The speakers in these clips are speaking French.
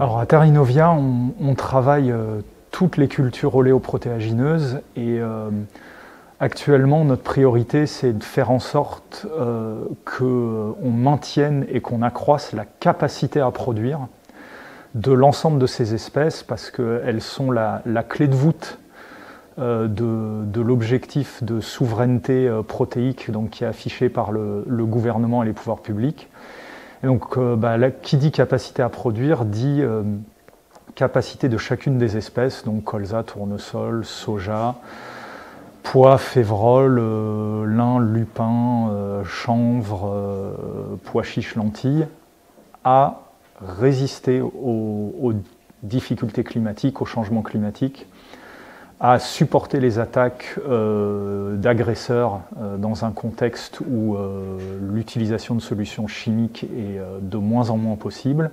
Alors à Terra Innovia, on travaille toutes les cultures oléoprotéagineuses et actuellement notre priorité c'est de faire en sorte qu'on maintienne et qu'on accroisse la capacité à produire de l'ensemble de ces espèces parce qu'elles sont la clé de voûte de l'objectif de souveraineté protéique donc, qui est affiché par le gouvernement et les pouvoirs publics. Et donc, qui dit capacité à produire dit capacité de chacune des espèces, donc colza, tournesol, soja, pois, févrole, lin, lupin, chanvre, pois chiches, lentilles, à résister aux difficultés climatiques, aux changements climatiques, à supporter les attaques d'agresseurs dans un contexte où l'utilisation de solutions chimiques est de moins en moins possible,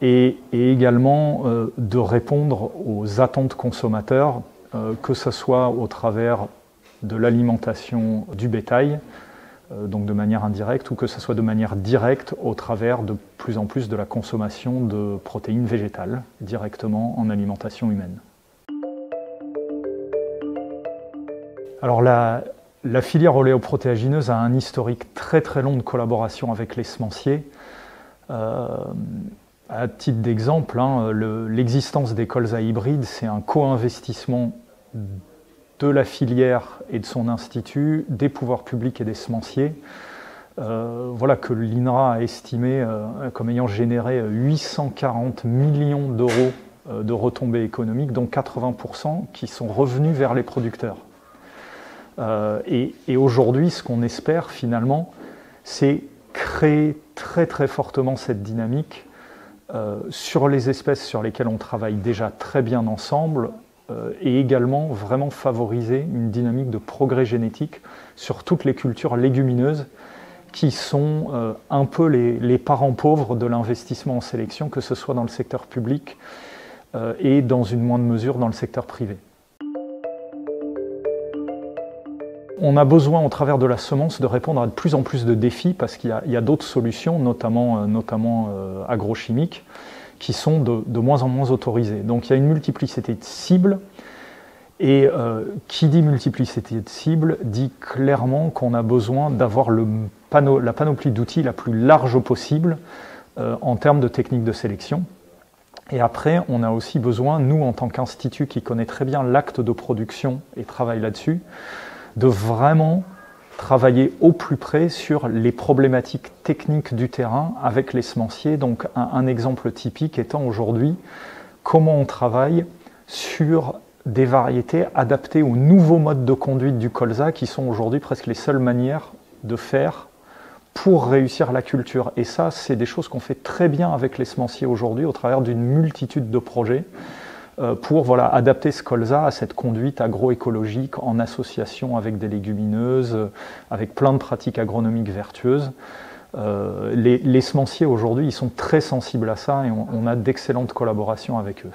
et également de répondre aux attentes consommateurs, que ce soit au travers de l'alimentation du bétail, donc de manière indirecte, ou que ce soit de manière directe au travers de plus en plus de la consommation de protéines végétales directement en alimentation humaine. Alors la filière oléoprotéagineuse a un historique très très long de collaboration avec les semenciers. À titre d'exemple, l'existence des colzas hybrides, c'est un co-investissement de la filière et de son institut, des pouvoirs publics et des semenciers. Voilà que l'INRA a estimé comme ayant généré 840 millions d'euros de retombées économiques, dont 80% qui sont revenus vers les producteurs. Et aujourd'hui, ce qu'on espère finalement, c'est créer très très fortement cette dynamique sur les espèces sur lesquelles on travaille déjà très bien ensemble et également vraiment favoriser une dynamique de progrès génétique sur toutes les cultures légumineuses qui sont un peu les parents pauvres de l'investissement en sélection, que ce soit dans le secteur public et dans une moindre mesure dans le secteur privé. On a besoin, au travers de la semence, de répondre à de plus en plus de défis parce qu'il y a d'autres solutions, notamment agrochimiques, qui sont de moins en moins autorisées. Donc il y a une multiplicité de cibles et qui dit multiplicité de cibles dit clairement qu'on a besoin d'avoir la panoplie d'outils la plus large possible en termes de techniques de sélection. Et après, on a aussi besoin, nous en tant qu'institut qui connaît très bien l'acte de production et travaille là-dessus, de vraiment travailler au plus près sur les problématiques techniques du terrain avec les semenciers. Donc un exemple typique étant aujourd'hui comment on travaille sur des variétés adaptées aux nouveaux modes de conduite du colza qui sont aujourd'hui presque les seules manières de faire pour réussir la culture. Et ça, c'est des choses qu'on fait très bien avec les semenciers aujourd'hui au travers d'une multitude de projets pour adapter ce colza à cette conduite agroécologique en association avec des légumineuses, avec plein de pratiques agronomiques vertueuses. Les semenciers aujourd'hui, ils sont très sensibles à ça et on a d'excellentes collaborations avec eux.